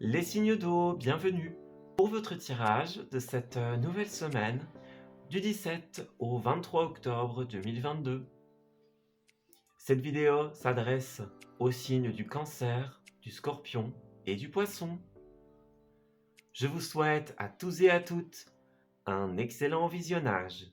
Les signes d'eau, bienvenue pour votre tirage de cette nouvelle semaine du 17 au 23 octobre 2022. Cette vidéo s'adresse aux signes du Cancer, du Scorpion et du Poisson. Je vous souhaite à tous et à toutes un excellent visionnage.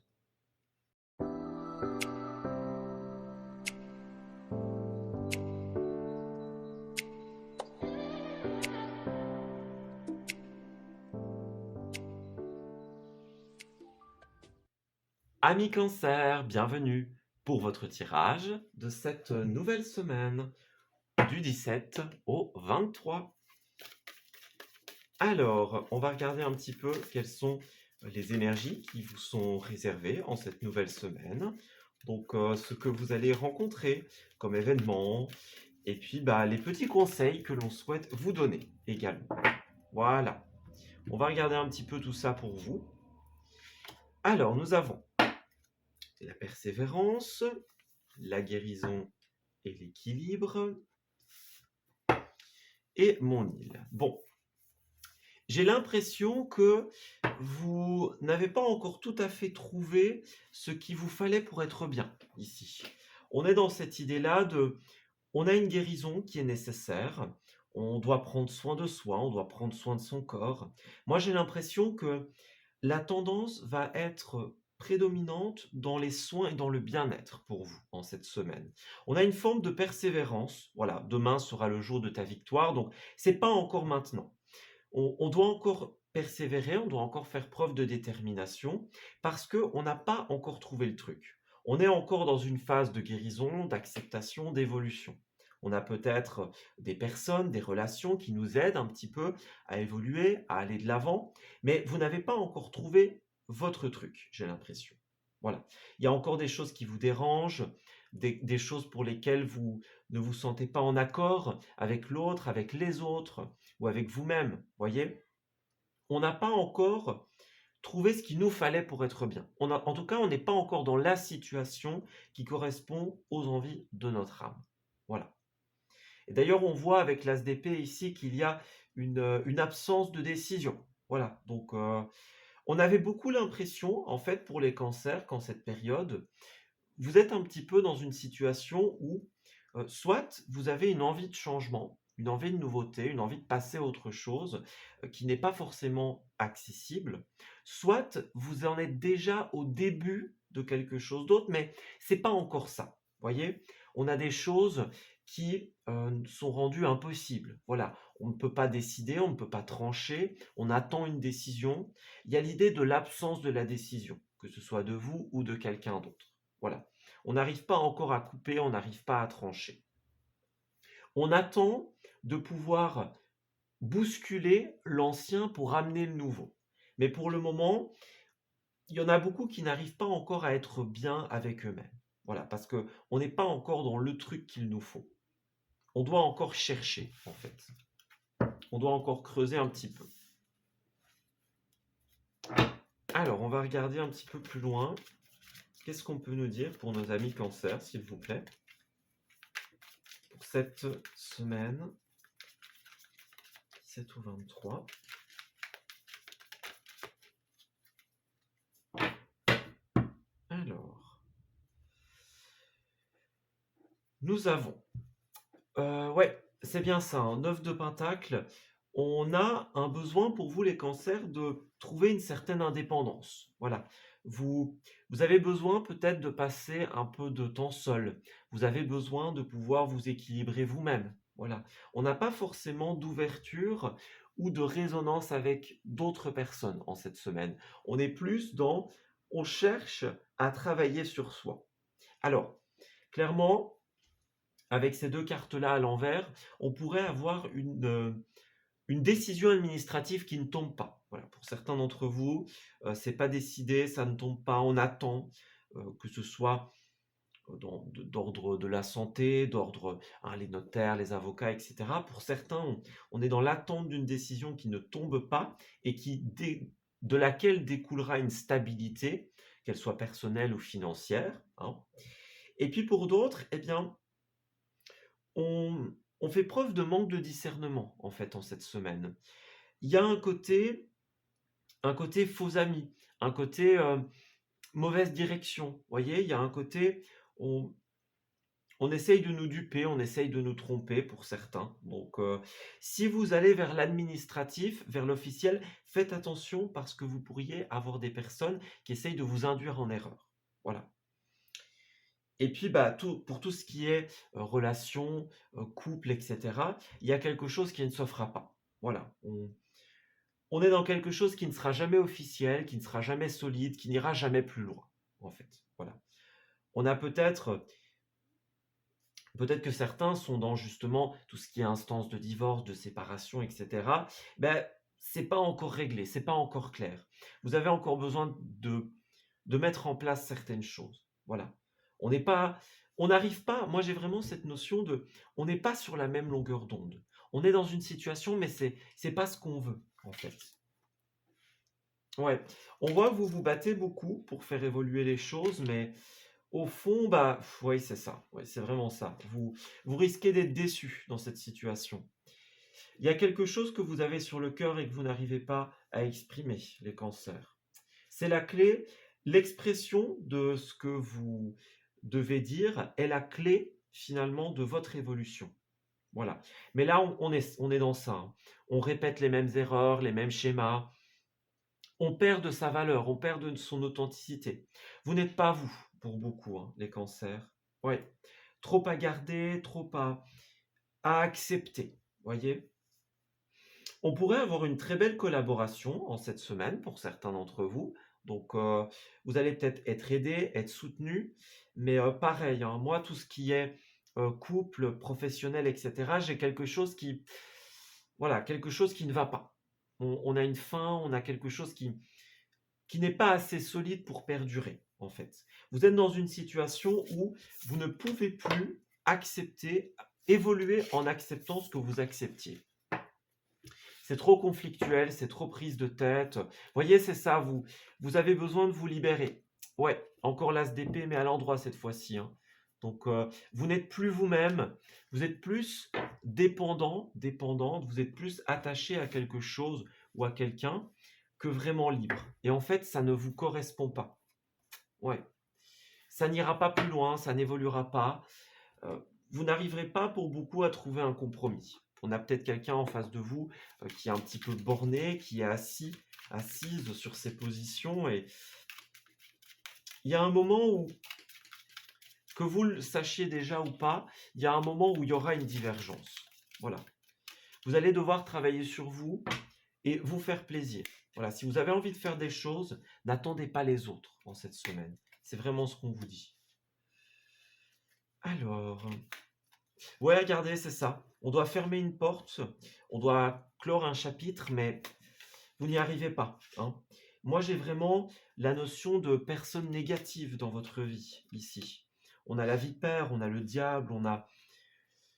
Amis Cancer, bienvenue pour votre tirage de cette nouvelle semaine du 17 au 23. Alors, on va regarder un petit peu quelles sont les énergies qui vous sont réservées en cette nouvelle semaine. Donc, ce que vous allez rencontrer comme événement, et puis les petits conseils que l'on souhaite vous donner également. Voilà, on va regarder un petit peu tout ça pour vous. Alors, nous avons la persévérance, la guérison et l'équilibre, et mon île. Bon, j'ai l'impression que vous n'avez pas encore tout à fait trouvé ce qu'il vous fallait pour être bien ici. On est dans cette idée-là on a une guérison qui est nécessaire, on doit prendre soin de soi, on doit prendre soin de son corps. Moi, j'ai l'impression que la tendance va être prédominante dans les soins et dans le bien-être pour vous en cette semaine. On a une forme de persévérance. Voilà, demain sera le jour de ta victoire, donc c'est pas encore maintenant. On doit encore persévérer, on doit encore faire preuve de détermination parce qu'on n'a pas encore trouvé le truc. On est encore dans une phase de guérison, d'acceptation, d'évolution. On a peut-être des personnes, des relations qui nous aident un petit peu à évoluer, à aller de l'avant, mais vous n'avez pas encore trouvé votre truc, j'ai l'impression. Voilà. Il y a encore des choses qui vous dérangent, des choses pour lesquelles vous ne vous sentez pas en accord avec l'autre, avec les autres ou avec vous-même, voyez? On n'a pas encore trouvé ce qu'il nous fallait pour être bien. En tout cas, on n'est pas encore dans la situation qui correspond aux envies de notre âme. Voilà. Et d'ailleurs, on voit avec l'as d'épée ici qu'il y a une absence de décision. Voilà. Donc, on avait beaucoup l'impression, en fait, pour les cancers, qu'en cette période, vous êtes un petit peu dans une situation où soit vous avez une envie de changement, une envie de nouveauté, une envie de passer à autre chose qui n'est pas forcément accessible, soit vous en êtes déjà au début de quelque chose d'autre, mais c'est pas encore ça. Voyez, on a des choses qui sont rendues impossibles. Voilà, on ne peut pas décider, on ne peut pas trancher, on attend une décision. Il y a l'idée de l'absence de la décision, que ce soit de vous ou de quelqu'un d'autre. Voilà. On n'arrive pas encore à couper, on n'arrive pas à trancher. On attend de pouvoir bousculer l'ancien pour amener le nouveau. Mais pour le moment, il y en a beaucoup qui n'arrivent pas encore à être bien avec eux-mêmes. Voilà, parce qu'on n'est pas encore dans le truc qu'il nous faut. On doit encore chercher, en fait. On doit encore creuser un petit peu. Alors, on va regarder un petit peu plus loin. Qu'est-ce qu'on peut nous dire pour nos amis Cancer, s'il vous plaît, pour cette semaine 7 au 23. Alors, nous avons, ouais, c'est bien ça, un 9 de pentacle. On a un besoin pour vous les cancers de trouver une certaine indépendance. Voilà. Vous, vous avez besoin peut-être de passer un peu de temps seul. Vous avez besoin de pouvoir vous équilibrer vous-même. Voilà. On n'a pas forcément d'ouverture ou de résonance avec d'autres personnes en cette semaine. On est plus dans, on cherche à travailler sur soi. Alors, clairement, avec ces deux cartes-là à l'envers, on pourrait avoir une décision administrative qui ne tombe pas. Voilà, pour certains d'entre vous, c'est pas décidé, ça ne tombe pas, on attend, que ce soit d'ordre de la santé, d'ordre, les notaires, les avocats, etc. Pour certains, on est dans l'attente d'une décision qui ne tombe pas et de laquelle découlera une stabilité, qu'elle soit personnelle ou financière, hein. Et puis pour d'autres, eh bien, on on fait preuve de manque de discernement, en fait, en cette semaine. Il y a un côté faux ami, un côté mauvaise direction. Vous voyez, il y a un côté, on, on essaye de nous duper, on essaye de nous tromper pour certains. Donc, si vous allez vers l'administratif, vers l'officiel, faites attention parce que vous pourriez avoir des personnes qui essayent de vous induire en erreur. Voilà. Et puis, bah, pour tout ce qui est relation, couple, etc., il y a quelque chose qui ne se fera pas. Voilà. On est dans quelque chose qui ne sera jamais officiel, qui ne sera jamais solide, qui n'ira jamais plus loin, en fait. Voilà. On a peut-être que certains sont dans justement tout ce qui est instance de divorce, de séparation, etc. Ben, c'est pas encore réglé, c'est pas encore clair. Vous avez encore besoin de mettre en place certaines choses. Voilà. On n'est pas, on n'arrive pas. Moi, j'ai vraiment cette notion on n'est pas sur la même longueur d'onde. On est dans une situation, mais c'est pas ce qu'on veut en fait. Ouais. On voit que vous vous battez beaucoup pour faire évoluer les choses, mais au fond, bah, oui, c'est ça. Ouais, c'est vraiment ça. Vous risquez d'être déçu dans cette situation. Il y a quelque chose que vous avez sur le cœur et que vous n'arrivez pas à exprimer, les cancers. C'est la clé. L'expression de ce que vous devez dire est la clé finalement de votre évolution. Voilà. Mais là, on est dans ça, hein. On répète les mêmes erreurs, les mêmes schémas. On perd de sa valeur, on perd de son authenticité. Vous n'êtes pas vous, pour beaucoup, hein, les cancers. Ouais. Trop à garder, trop à accepter. Voyez? On pourrait avoir une très belle collaboration en cette semaine pour certains d'entre vous. Donc, vous allez peut-être être aidé, être soutenu. Mais pareil, hein, moi, tout ce qui est couple, professionnel, etc., j'ai quelque chose voilà, quelque chose qui ne va pas. On a une fin, on a quelque chose qui n'est pas assez solide pour perdurer, en fait. Vous êtes dans une situation où vous ne pouvez plus accepter, évoluer en acceptant ce que vous acceptiez. C'est trop conflictuel, c'est trop prise de tête. Vous voyez, c'est ça, vous avez besoin de vous libérer. Ouais, encore l'as d'épée, mais à l'endroit cette fois-ci, hein. Donc, vous n'êtes plus vous-même, vous êtes plus dépendante, vous êtes plus attaché à quelque chose ou à quelqu'un que vraiment libre. Et en fait, ça ne vous correspond pas. Ouais, ça n'ira pas plus loin, ça n'évoluera pas. Vous n'arriverez pas pour beaucoup à trouver un compromis. On a peut-être quelqu'un en face de vous qui est un petit peu borné, qui est assise sur ses positions. Et il y a un moment où, que vous le sachiez déjà ou pas, il y a un moment où il y aura une divergence. Voilà. Vous allez devoir travailler sur vous et vous faire plaisir. Voilà. Si vous avez envie de faire des choses, n'attendez pas les autres en cette semaine. C'est vraiment ce qu'on vous dit. Alors, ouais, regardez, c'est ça. On doit fermer une porte, on doit clore un chapitre, mais vous n'y arrivez pas, hein. Moi, j'ai vraiment la notion de personne négative dans votre vie, ici. On a la vipère, on a le diable,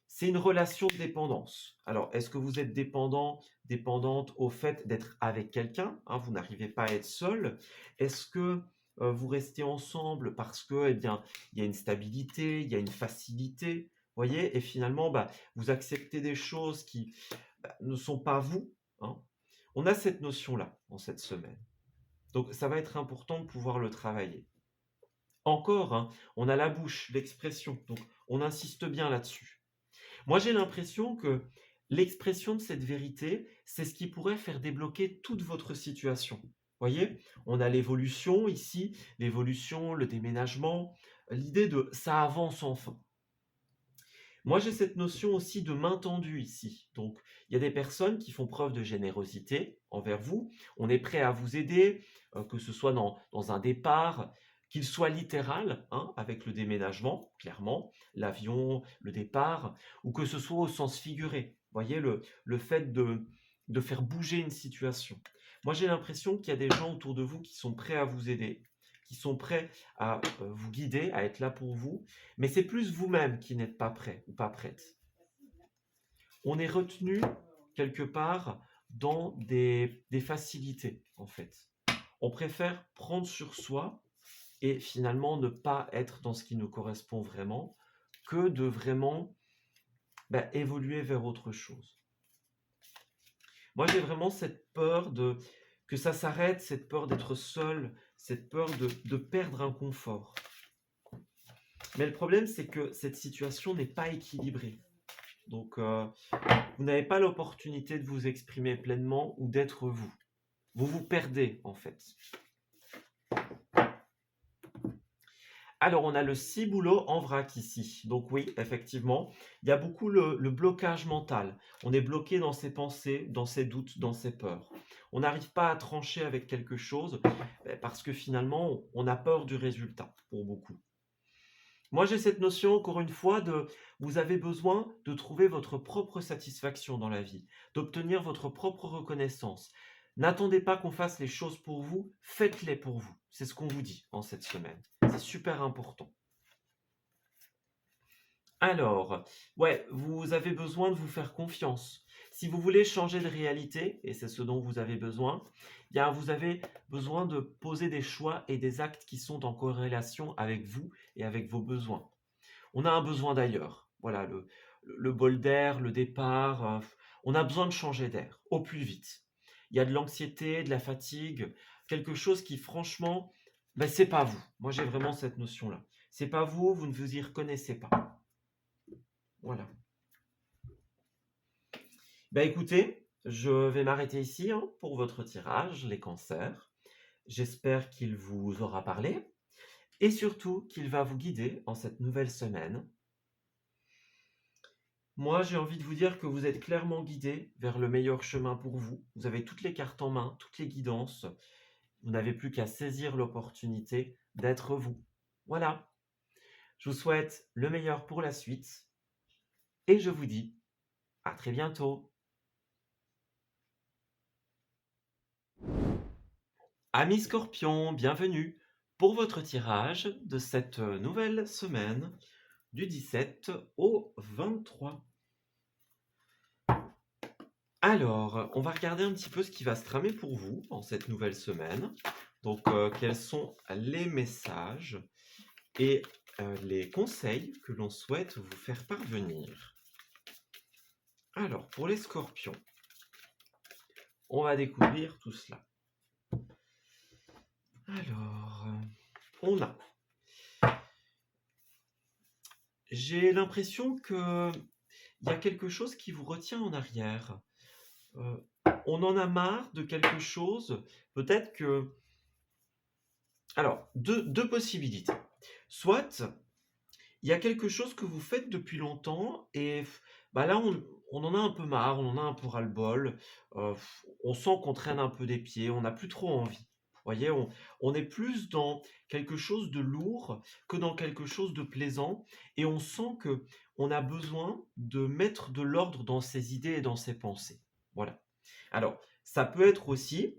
c'est une relation de dépendance. Alors, est-ce que vous êtes dépendante au fait d'être avec quelqu'un, hein, vous n'arrivez pas à être seul? Est-ce que vous restez ensemble parce que, eh bien, il y a une stabilité, il y a une facilité, voyez? Et finalement, bah, vous acceptez des choses qui ne sont pas vous, hein. On a cette notion-là en cette semaine. Donc, ça va être important de pouvoir le travailler. Encore, hein, on a la bouche, l'expression. Donc, on insiste bien là-dessus. Moi, j'ai l'impression que l'expression de cette vérité, c'est ce qui pourrait faire débloquer toute votre situation. Voyez, on a l'évolution ici, l'évolution, le déménagement, l'idée de ça avance enfin. Moi, j'ai cette notion aussi de main tendue ici. Donc, il y a des personnes qui font preuve de générosité envers vous. On est prêt à vous aider, que ce soit dans un départ, qu'il soit littéral, hein, avec le déménagement, clairement, l'avion, le départ, ou que ce soit au sens figuré. Vous voyez, le fait de faire bouger une situation. Moi, j'ai l'impression qu'il y a des gens autour de vous qui sont prêts à vous aider, qui sont prêts à vous guider, à être là pour vous, mais c'est plus vous-même qui n'êtes pas prêt ou pas prête. On est retenu quelque part dans des facilités, en fait. On préfère prendre sur soi et finalement ne pas être dans ce qui nous correspond vraiment, que de vraiment évoluer vers autre chose. Moi, j'ai vraiment cette peur que ça s'arrête, cette peur d'être seul, cette peur de perdre un confort. Mais le problème, c'est que cette situation n'est pas équilibrée. Donc, vous n'avez pas l'opportunité de vous exprimer pleinement ou d'être vous. Vous vous perdez, en fait. Alors, on a le ciboulot en vrac ici. Donc oui, effectivement, il y a beaucoup le blocage mental. On est bloqué dans ses pensées, dans ses doutes, dans ses peurs. On n'arrive pas à trancher avec quelque chose parce que finalement, on a peur du résultat pour beaucoup. Moi, j'ai cette notion, encore une fois, vous avez besoin de trouver votre propre satisfaction dans la vie, d'obtenir votre propre reconnaissance. N'attendez pas qu'on fasse les choses pour vous, faites-les pour vous. C'est ce qu'on vous dit en cette semaine. C'est super important. Alors, ouais, vous avez besoin de vous faire confiance. Si vous voulez changer de réalité, et c'est ce dont vous avez besoin, bien vous avez besoin de poser des choix et des actes qui sont en corrélation avec vous et avec vos besoins. On a un besoin d'ailleurs. Voilà, le bol d'air, le départ. On a besoin de changer d'air au plus vite. Il y a de l'anxiété, de la fatigue, quelque chose qui, franchement, c'est pas vous. Moi, j'ai vraiment cette notion-là. C'est pas vous, vous ne vous y reconnaissez pas. Voilà. Écoutez, je vais m'arrêter ici pour votre tirage, les cancers. J'espère qu'il vous aura parlé et surtout qu'il va vous guider en cette nouvelle semaine. Moi, j'ai envie de vous dire que vous êtes clairement guidé vers le meilleur chemin pour vous. Vous avez toutes les cartes en main, toutes les guidances. Vous n'avez plus qu'à saisir l'opportunité d'être vous. Voilà. Je vous souhaite le meilleur pour la suite et je vous dis à très bientôt. Amis Scorpions, bienvenue pour votre tirage de cette nouvelle semaine du 17 au 23. Alors, on va regarder un petit peu ce qui va se tramer pour vous en cette nouvelle semaine. Donc, quels sont les messages et les conseils que l'on souhaite vous faire parvenir. Alors, pour les scorpions, on va découvrir tout cela. Alors, on a... J'ai l'impression qu'il y a quelque chose qui vous retient en arrière. On en a marre de quelque chose. Peut-être que... Alors, deux possibilités. Soit, il y a quelque chose que vous faites depuis longtemps et là, on en a un peu marre, on en a un peu ras-le-bol. On sent qu'on traîne un peu des pieds, on n'a plus trop envie. Vous voyez, on est plus dans quelque chose de lourd que dans quelque chose de plaisant et on sent que on a besoin de mettre de l'ordre dans ses idées et dans ses pensées. Voilà. Alors, ça peut être aussi,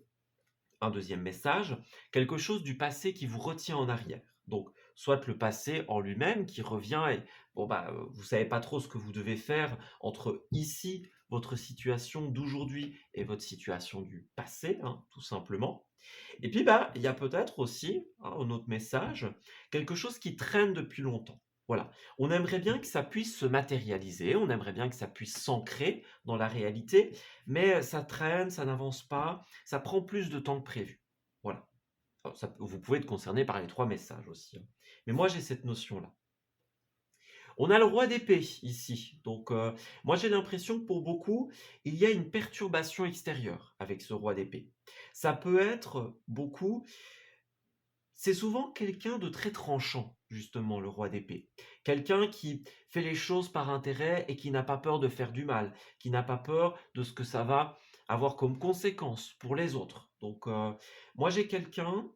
un deuxième message, quelque chose du passé qui vous retient en arrière. Donc, soit le passé en lui-même qui revient et vous savez pas trop ce que vous devez faire entre ici, votre situation d'aujourd'hui et votre situation du passé, tout simplement. Et puis, il y a peut-être aussi, un autre message, quelque chose qui traîne depuis longtemps. Voilà. On aimerait bien que ça puisse se matérialiser, on aimerait bien que ça puisse s'ancrer dans la réalité, mais ça traîne, ça n'avance pas, ça prend plus de temps que prévu. Voilà. Alors, vous pouvez être concerné par les 3 messages aussi. Mais moi, j'ai cette notion-là. On a le roi d'épée ici. Donc, moi, j'ai l'impression que pour beaucoup, il y a une perturbation extérieure avec ce roi d'épée. Ça peut être beaucoup... C'est souvent quelqu'un de très tranchant, justement, le roi d'épée. Quelqu'un qui fait les choses par intérêt et qui n'a pas peur de faire du mal, qui n'a pas peur de ce que ça va avoir comme conséquence pour les autres. Donc, moi, j'ai quelqu'un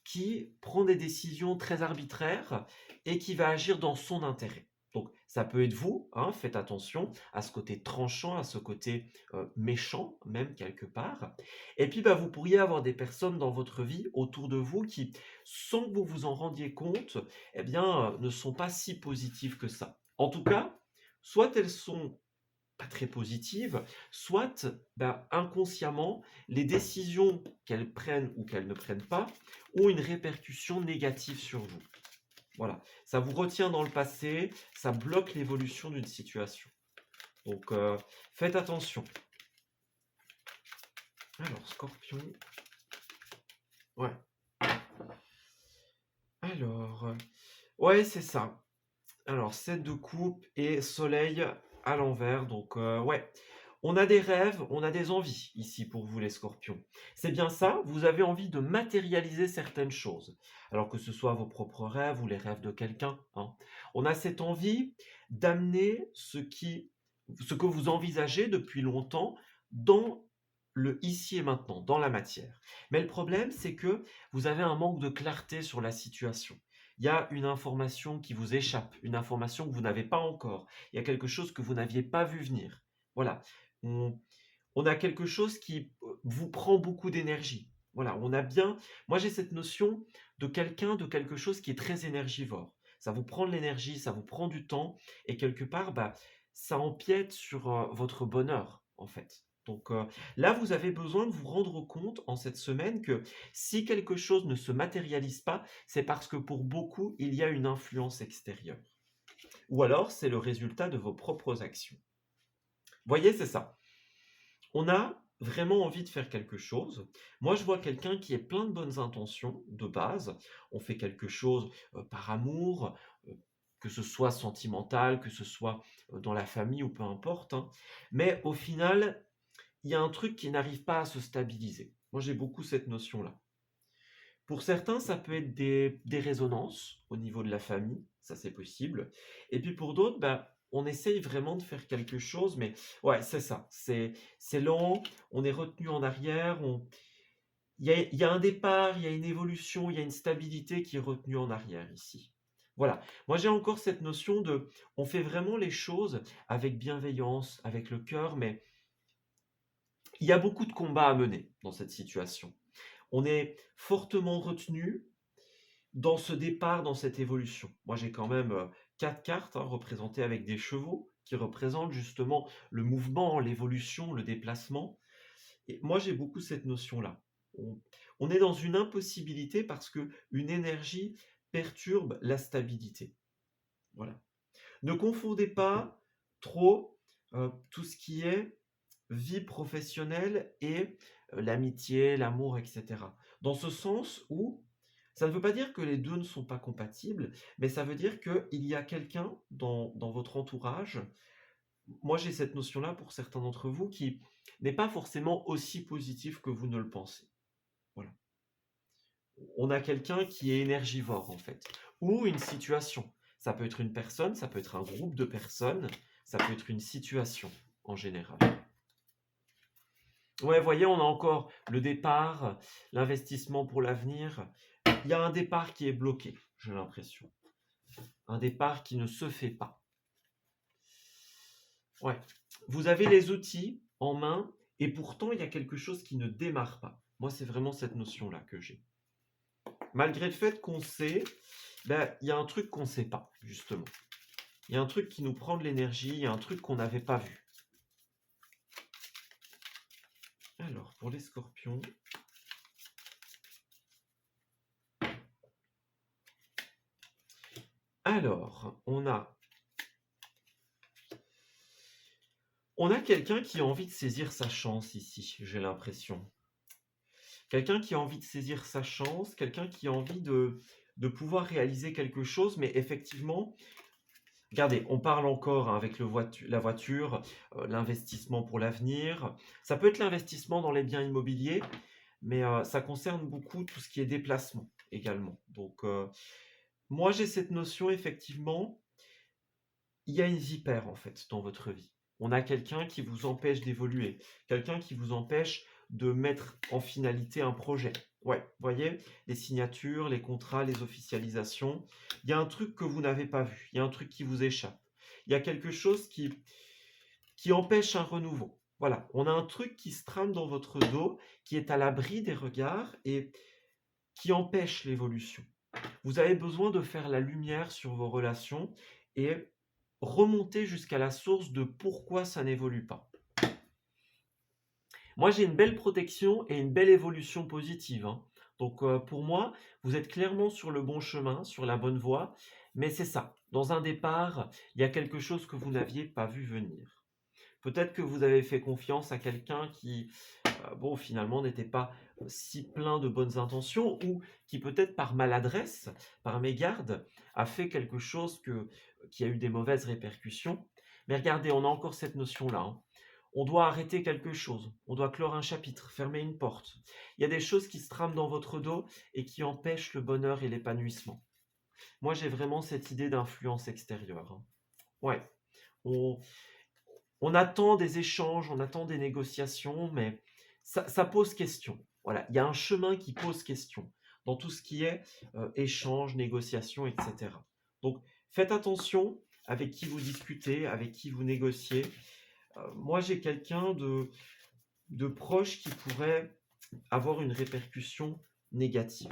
qui prend des décisions très arbitraires et qui va agir dans son intérêt. Donc, ça peut être vous, faites attention à ce côté tranchant, à ce côté méchant, même quelque part. Et puis, vous pourriez avoir des personnes dans votre vie, autour de vous, qui, sans que vous vous en rendiez compte, ne sont pas si positives que ça. En tout cas, soit elles sont pas très positives, soit inconsciemment, les décisions qu'elles prennent ou qu'elles ne prennent pas ont une répercussion négative sur vous. Voilà, ça vous retient dans le passé, ça bloque l'évolution d'une situation. Donc, faites attention. Alors, Scorpion. Ouais. Alors, ouais, c'est ça. Alors, 7 de coupe et soleil à l'envers. Donc, ouais. On a des rêves, on a des envies ici pour vous les scorpions. C'est bien ça, vous avez envie de matérialiser certaines choses. Alors que ce soit vos propres rêves ou les rêves de quelqu'un, hein. On a cette envie d'amener ce que vous envisagez depuis longtemps dans le ici et maintenant, dans la matière. Mais le problème, c'est que vous avez un manque de clarté sur la situation. Il y a une information qui vous échappe, une information que vous n'avez pas encore. Il y a quelque chose que vous n'aviez pas vu venir. Voilà. On, on a quelque chose qui vous prend beaucoup d'énergie. Voilà, on a bien. Moi, j'ai cette notion de quelqu'un, de quelque chose qui est très énergivore. Ça vous prend de l'énergie, ça vous prend du temps, et quelque part, bah, ça empiète sur votre bonheur, en fait. Donc là, vous avez besoin de vous rendre compte en cette semaine que si quelque chose ne se matérialise pas, c'est parce que pour beaucoup, il y a une influence extérieure. Ou alors, c'est le résultat de vos propres actions. Voyez, c'est ça. On a vraiment envie de faire quelque chose. Moi, je vois quelqu'un qui est plein de bonnes intentions de base. On fait quelque chose par amour, euh, que ce soit sentimental, que ce soit dans la famille ou peu importe, hein. Mais au final, il y a un truc qui n'arrive pas à se stabiliser. Moi, j'ai beaucoup cette notion-là. Pour certains, ça peut être des résonances au niveau de la famille, ça c'est possible. Et puis pour d'autres, bah, on essaye vraiment de faire quelque chose, mais ouais, c'est ça. C'est lent, on est retenu en arrière, il y a un départ, il y a une évolution, il y a une stabilité qui est retenue en arrière ici. Voilà. Moi, j'ai encore cette notion de, on fait vraiment les choses avec bienveillance, avec le cœur, mais il y a beaucoup de combats à mener dans cette situation. On est fortement retenu, dans ce départ, dans cette évolution. Moi, j'ai quand même 4 cartes hein, représentées avec des chevaux qui représentent justement le mouvement, l'évolution, le déplacement. Et moi, j'ai beaucoup cette notion-là. On est dans une impossibilité parce que une énergie perturbe la stabilité. Voilà. Ne confondez pas trop tout ce qui est vie professionnelle et l'amitié, l'amour, etc. Dans ce sens où ça ne veut pas dire que les deux ne sont pas compatibles, mais ça veut dire qu'il y a quelqu'un dans votre entourage. Moi, j'ai cette notion-là pour certains d'entre vous qui n'est pas forcément aussi positif que vous ne le pensez. Voilà. On a quelqu'un qui est énergivore, en fait, ou une situation. Ça peut être une personne, ça peut être un groupe de personnes, ça peut être une situation en général. Ouais, voyez, on a encore le départ, l'investissement pour l'avenir. Il y a un départ qui est bloqué, j'ai l'impression. Un départ qui ne se fait pas. Ouais. Vous avez les outils en main et pourtant il y a quelque chose qui ne démarre pas. Moi, c'est vraiment cette notion-là que j'ai. Malgré le fait qu'on sait, ben, il y a un truc qu'on ne sait pas, justement. Il y a un truc qui nous prend de l'énergie, il y a un truc qu'on n'avait pas vu. Alors, pour les scorpions. Alors, on a quelqu'un qui a envie de saisir sa chance ici, j'ai l'impression. Quelqu'un qui a envie de saisir sa chance, quelqu'un qui a envie de pouvoir réaliser quelque chose, mais effectivement, regardez, on parle encore hein, avec la voiture, l'investissement pour l'avenir. Ça peut être l'investissement dans les biens immobiliers, mais ça concerne beaucoup tout ce qui est déplacement également. Donc, moi, j'ai cette notion, effectivement, il y a une vipère, en fait, dans votre vie. On a quelqu'un qui vous empêche d'évoluer, quelqu'un qui vous empêche de mettre en finalité un projet. Ouais, vous voyez, les signatures, les contrats, les officialisations. Il y a un truc que vous n'avez pas vu, il y a un truc qui vous échappe. Il y a quelque chose qui empêche un renouveau. Voilà, on a un truc qui se trame dans votre dos, qui est à l'abri des regards et qui empêche l'évolution. Vous avez besoin de faire la lumière sur vos relations et remonter jusqu'à la source de pourquoi ça n'évolue pas. Moi, j'ai une belle protection et une belle évolution positive, hein. Donc, pour moi, vous êtes clairement sur le bon chemin, sur la bonne voie. Mais c'est ça, dans un départ, il y a quelque chose que vous n'aviez pas vu venir. Peut-être que vous avez fait confiance à quelqu'un qui, bon, finalement, n'était pas si plein de bonnes intentions ou qui peut-être par maladresse, par mégarde, a fait quelque chose qui a eu des mauvaises répercussions. Mais regardez, on a encore cette notion-là, hein. On doit arrêter quelque chose, on doit clore un chapitre, fermer une porte. Il y a des choses qui se trament dans votre dos et qui empêchent le bonheur et l'épanouissement. Moi, j'ai vraiment cette idée d'influence extérieure, hein. Ouais, on, on attend des échanges, on attend des négociations, mais ça pose question. Voilà, il y a un chemin qui pose question dans tout ce qui est échange, négociation, etc. Donc, faites attention avec qui vous discutez, avec qui vous négociez. Moi, j'ai quelqu'un de proche qui pourrait avoir une répercussion négative.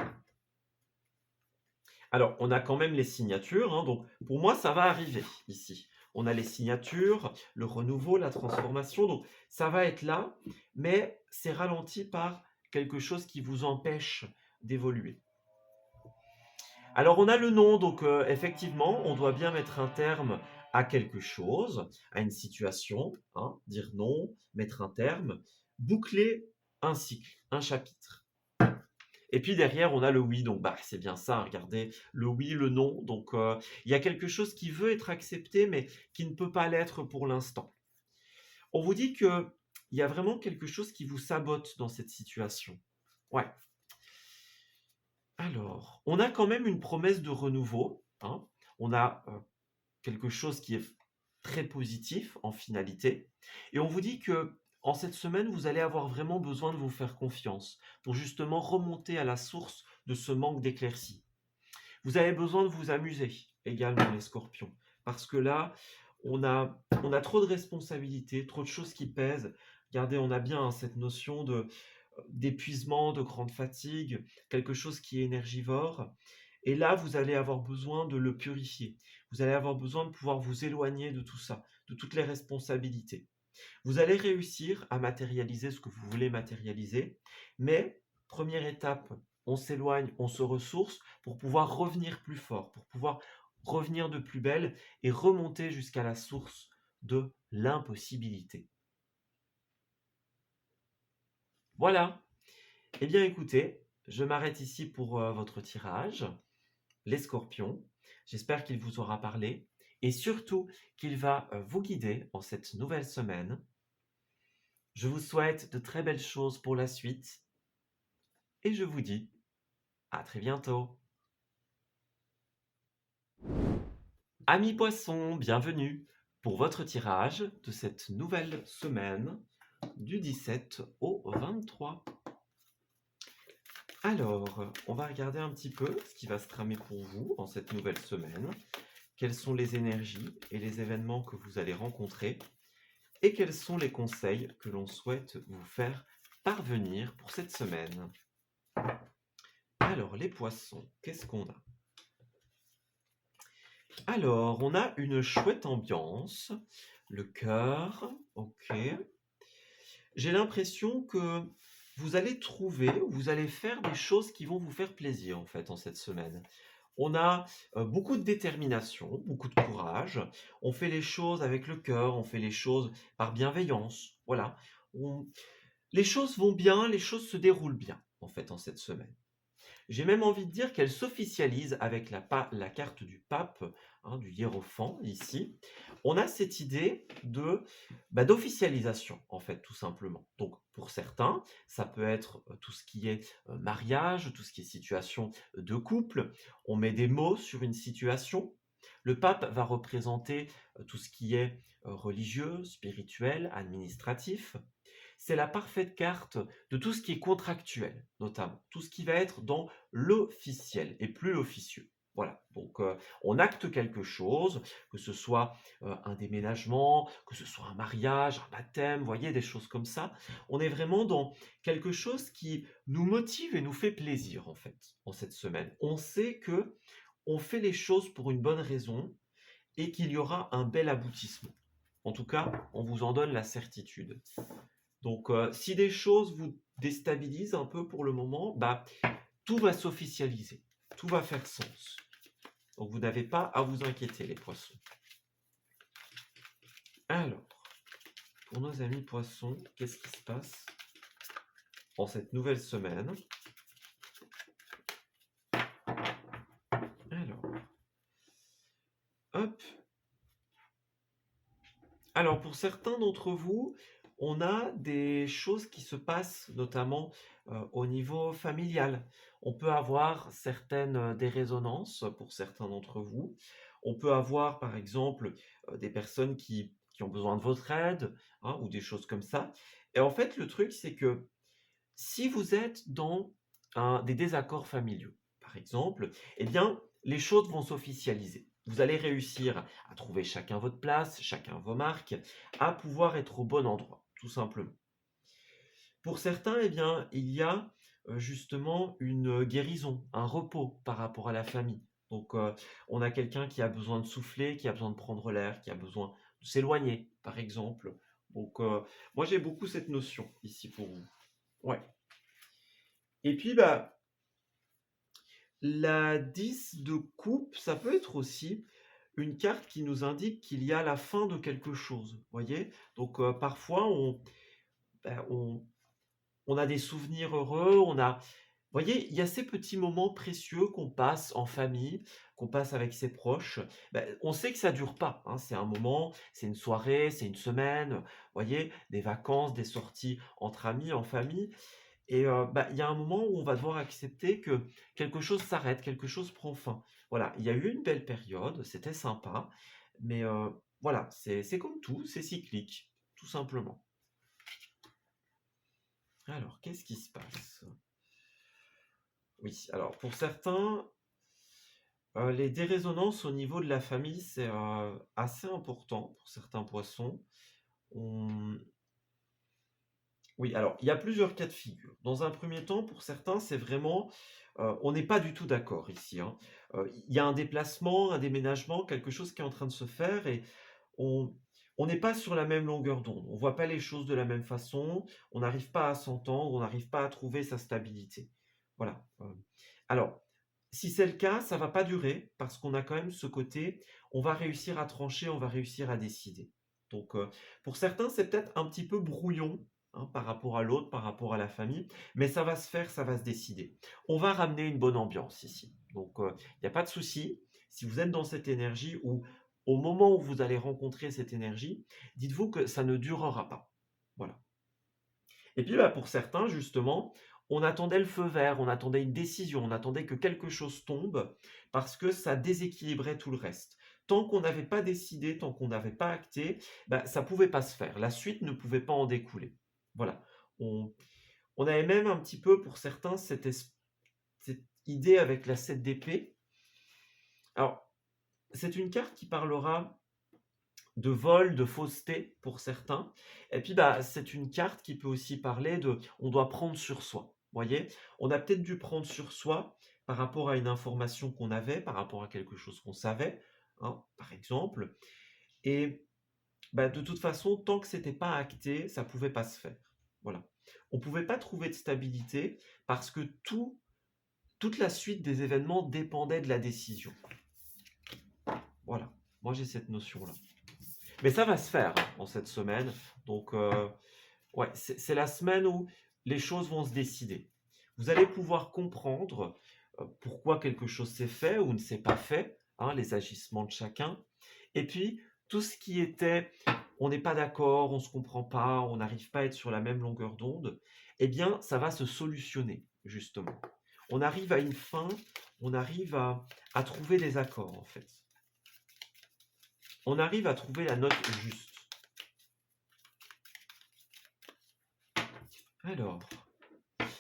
Alors, on a quand même les signatures, hein, donc pour moi, ça va arriver ici. On a les signatures, le renouveau, la transformation, donc ça va être là, mais c'est ralenti par quelque chose qui vous empêche d'évoluer. Alors, on a le non, donc effectivement, on doit bien mettre un terme à quelque chose, à une situation, hein, dire non, mettre un terme, boucler un cycle, un chapitre. Et puis derrière, on a le oui, donc bah, c'est bien ça, regardez, le oui, le non. Donc il y a quelque chose qui veut être accepté, mais qui ne peut pas l'être pour l'instant. On vous dit qu'il y a vraiment quelque chose qui vous sabote dans cette situation. Ouais. Alors, on a quand même une promesse de renouveau, hein. On a quelque chose qui est très positif en finalité. Et on vous dit que en cette semaine, vous allez avoir vraiment besoin de vous faire confiance pour justement remonter à la source de ce manque d'éclaircie. Vous avez besoin de vous amuser également, les scorpions, parce que là, on a trop de responsabilités, trop de choses qui pèsent. Regardez, on a bien, hein, cette notion d'épuisement, de grande fatigue, quelque chose qui est énergivore. Et là, vous allez avoir besoin de le purifier. Vous allez avoir besoin de pouvoir vous éloigner de tout ça, de toutes les responsabilités. Vous allez réussir à matérialiser ce que vous voulez matérialiser, mais première étape, on s'éloigne, on se ressource pour pouvoir revenir plus fort, pour pouvoir revenir de plus belle et remonter jusqu'à la source de l'impossibilité. Voilà. Eh bien écoutez, je m'arrête ici pour votre tirage, les scorpions. J'espère qu'il vous aura parlé et surtout qu'il va vous guider en cette nouvelle semaine. Je vous souhaite de très belles choses pour la suite et je vous dis à très bientôt. Amis poissons, bienvenue pour votre tirage de cette nouvelle semaine du 17 au 23. Alors, on va regarder un petit peu ce qui va se tramer pour vous en cette nouvelle semaine. Quelles sont les énergies et les événements que vous allez rencontrer et quels sont les conseils que l'on souhaite vous faire parvenir pour cette semaine. Alors, les poissons, qu'est-ce qu'on a? Alors, on a une chouette ambiance, le cœur, ok. J'ai l'impression que vous allez trouver, vous allez faire des choses qui vont vous faire plaisir en fait en cette semaine. On a beaucoup de détermination, beaucoup de courage. On fait les choses avec le cœur, on fait les choses par bienveillance. Voilà. Les choses vont bien, les choses se déroulent bien en fait en cette semaine. J'ai même envie de dire qu'elle s'officialise avec la carte du pape, hein, du hiérophant ici. On a cette idée d'officialisation, en fait, tout simplement. Donc, pour certains, ça peut être tout ce qui est mariage, tout ce qui est situation de couple. On met des mots sur une situation. Le pape va représenter tout ce qui est religieux, spirituel, administratif. C'est la parfaite carte de tout ce qui est contractuel, notamment. Tout ce qui va être dans l'officiel et plus l'officieux. Voilà, donc on acte quelque chose, que ce soit un déménagement, que ce soit un mariage, un baptême, vous voyez, des choses comme ça. On est vraiment dans quelque chose qui nous motive et nous fait plaisir, en fait, en cette semaine. On sait que on fait les choses pour une bonne raison et qu'il y aura un bel aboutissement. En tout cas, on vous en donne la certitude. Donc, si des choses vous déstabilisent un peu pour le moment, tout va s'officialiser, tout va faire sens. Donc, vous n'avez pas à vous inquiéter, les poissons. Alors, pour nos amis poissons, qu'est-ce qui se passe en cette nouvelle semaine? Alors, hop. Alors, pour certains d'entre vous, on a des choses qui se passent, notamment au niveau familial. On peut avoir certaines des résonances pour certains d'entre vous. On peut avoir, par exemple, des personnes qui ont besoin de votre aide, hein, ou des choses comme ça. Et en fait, le truc, c'est que si vous êtes dans des désaccords familiaux, par exemple, eh bien, les choses vont s'officialiser. Vous allez réussir à trouver chacun votre place, chacun vos marques, à pouvoir être au bon endroit, tout simplement. Pour certains, eh bien, il y a justement une guérison, un repos par rapport à la famille. Donc, on a quelqu'un qui a besoin de souffler, qui a besoin de prendre l'air, qui a besoin de s'éloigner, par exemple. Donc, moi, j'ai beaucoup cette notion ici pour vous. Ouais. Et puis, bah, la 10 de coupe, ça peut être aussi une carte qui nous indique qu'il y a la fin de quelque chose, voyez? Donc, parfois bah, on a des souvenirs heureux, voyez, il y a ces petits moments précieux qu'on passe en famille, qu'on passe avec ses proches. Bah, on sait que ça dure pas, hein, c'est un moment, c'est une soirée, c'est une semaine, voyez? Des vacances, des sorties entre amis, en famille. Et bah, il y a un moment où on va devoir accepter que quelque chose s'arrête, quelque chose prend fin. Voilà, il y a eu une belle période, c'était sympa, mais voilà, c'est comme tout, c'est cyclique, tout simplement. Alors, qu'est-ce qui se passe? Oui, alors pour certains, les dérésonances au niveau de la famille, c'est assez important pour certains poissons. On Oui, alors il y a plusieurs cas de figure. Dans un premier temps, pour certains, c'est vraiment, on n'est pas du tout d'accord ici, hein. Il y a un déplacement, un déménagement, quelque chose qui est en train de se faire et on on n'est pas sur la même longueur d'onde. On voit pas les choses de la même façon, on n'arrive pas à s'entendre, on n'arrive pas à trouver sa stabilité. Voilà, alors, si c'est le cas, ça va pas durer parce qu'on a quand même ce côté, on va réussir à trancher, on va réussir à décider. Donc, pour certains, c'est peut-être un petit peu brouillon, hein, par rapport à l'autre, par rapport à la famille, mais ça va se faire, ça va se décider. On va ramener une bonne ambiance ici. Donc, il y a pas de souci. Si vous êtes dans cette énergie ou au moment où vous allez rencontrer cette énergie, dites-vous que ça ne durera pas. Voilà. Et puis, bah, pour certains, justement, on attendait le feu vert, on attendait une décision, on attendait que quelque chose tombe parce que ça déséquilibrait tout le reste. Tant qu'on n'avait pas décidé, tant qu'on n'avait pas acté, bah, ça pouvait pas se faire. La suite ne pouvait pas en découler. Voilà. On, on avait même un petit peu, pour certains, cette idée avec la 7 d'épée. Alors, c'est une carte qui parlera de vol, de fausseté pour certains. Et puis, bah, c'est une carte qui peut aussi parler de on doit prendre sur soi. Voyez? On a peut-être dû prendre sur soi par rapport à une information qu'on avait, par rapport à quelque chose qu'on savait, hein, par exemple. Et bah, de toute façon, tant que c'était pas acté, ça pouvait pas se faire. Voilà. On pouvait pas trouver de stabilité parce que toute la suite des événements dépendait de la décision. Voilà. Moi, j'ai cette notion-là. Mais ça va se faire hein, en cette semaine. Donc, ouais, c'est la semaine où les choses vont se décider. Vous allez pouvoir comprendre pourquoi quelque chose s'est fait ou ne s'est pas fait, hein, les agissements de chacun. Et puis, tout ce qui était, on n'est pas d'accord, on ne se comprend pas, on n'arrive pas à être sur la même longueur d'onde, eh bien, ça va se solutionner, justement. On arrive à une fin, on arrive à trouver des accords, en fait. On arrive à trouver la note juste. Alors,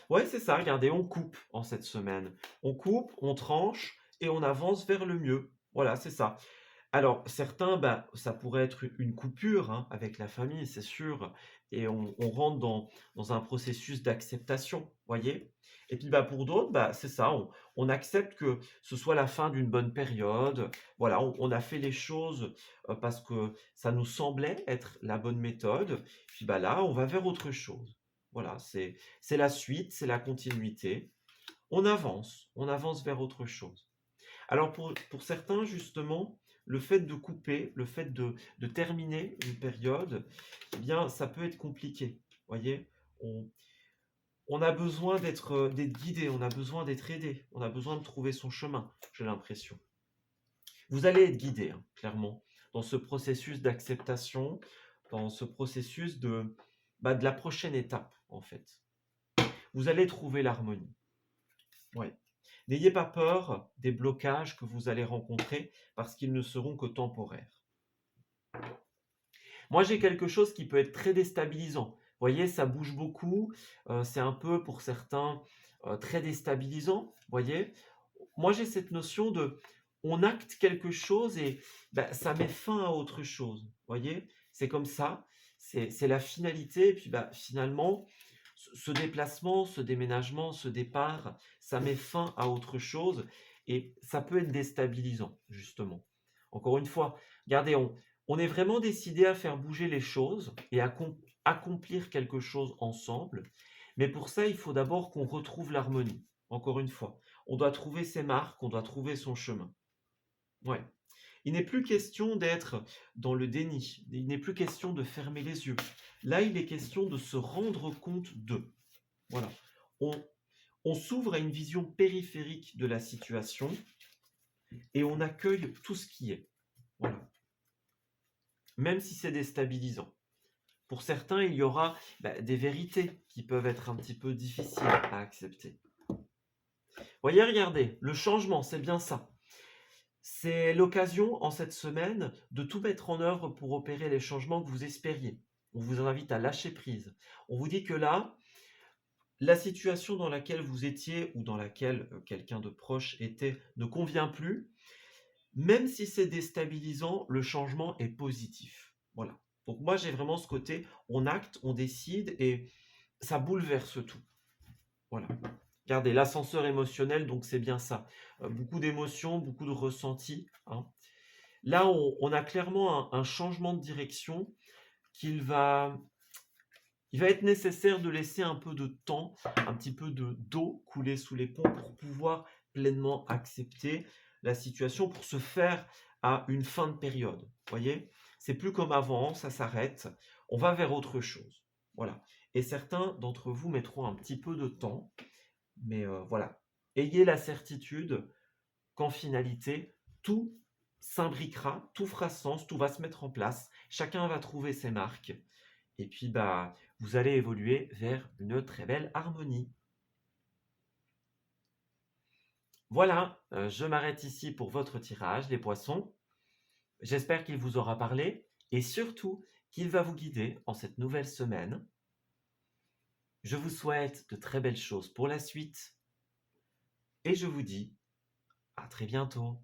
ouais, c'est ça, regardez, on coupe en cette semaine. On coupe, on tranche et on avance vers le mieux. Voilà, c'est ça. Alors, certains, bah, ça pourrait être une coupure hein, avec la famille, c'est sûr, et on rentre dans un processus d'acceptation, voyez? Et puis, bah, pour d'autres, bah, c'est ça, on accepte que ce soit la fin d'une bonne période. Voilà, on a fait les choses parce que ça nous semblait être la bonne méthode. Puis, bah, là, on va vers autre chose. Voilà, c'est la suite, c'est la continuité. On avance vers autre chose. Alors pour certains, justement, le fait de couper, le fait de terminer une période, eh bien, ça peut être compliqué. Voyez, on a besoin d'être guidé, on a besoin d'être aidé, on a besoin de trouver son chemin, j'ai l'impression. Vous allez être guidé, hein, clairement, dans ce processus d'acceptation, dans ce processus de la prochaine étape, en fait. Vous allez trouver l'harmonie. Ouais. N'ayez pas peur des blocages que vous allez rencontrer parce qu'ils ne seront que temporaires. Moi, j'ai quelque chose qui peut être très déstabilisant. Vous voyez, ça bouge beaucoup. C'est un peu, pour certains, très déstabilisant. Vous voyez, moi, j'ai cette notion de on acte quelque chose et ça met fin à autre chose. Vous voyez, c'est comme ça. C'est la finalité. Et puis, finalement, ce déplacement, ce déménagement, ce départ, ça met fin à autre chose et ça peut être déstabilisant, justement. Encore une fois, regardez, on est vraiment décidé à faire bouger les choses et à accomplir quelque chose ensemble. Mais pour ça, il faut d'abord qu'on retrouve l'harmonie. Encore une fois, on doit trouver ses marques, on doit trouver son chemin. Ouais. Il n'est plus question d'être dans le déni, il n'est plus question de fermer les yeux. Là, il est question de se rendre compte de. Voilà. On s'ouvre à une vision périphérique de la situation et on accueille tout ce qui est. Voilà. Même si c'est déstabilisant. Pour certains, il y aura des vérités qui peuvent être un petit peu difficiles à accepter. Voyez, regardez, le changement, c'est bien ça. C'est l'occasion en cette semaine de tout mettre en œuvre pour opérer les changements que vous espériez. On vous invite à lâcher prise. On vous dit que là, la situation dans laquelle vous étiez ou dans laquelle quelqu'un de proche était ne convient plus. Même si c'est déstabilisant, le changement est positif. Voilà. Donc moi, j'ai vraiment ce côté, on acte, on décide et ça bouleverse tout. Voilà. Regardez, l'ascenseur émotionnel, donc c'est bien ça. Beaucoup d'émotions, beaucoup de ressentis, hein. Là, on a clairement un changement de direction il va être nécessaire de laisser un peu de temps, un petit peu d'eau couler sous les ponts pour pouvoir pleinement accepter la situation, pour se faire à une fin de période. Vous voyez, c'est plus comme avant, ça s'arrête, on va vers autre chose. Voilà. Et certains d'entre vous mettront un petit peu de temps, mais voilà. Ayez la certitude qu'en finalité, tout s'imbriquera, tout fera sens, tout va se mettre en place, chacun va trouver ses marques, et puis vous allez évoluer vers une très belle harmonie. Voilà, je m'arrête ici pour votre tirage, les poissons. J'espère qu'il vous aura parlé et surtout qu'il va vous guider en cette nouvelle semaine. Je vous souhaite de très belles choses pour la suite et je vous dis à très bientôt.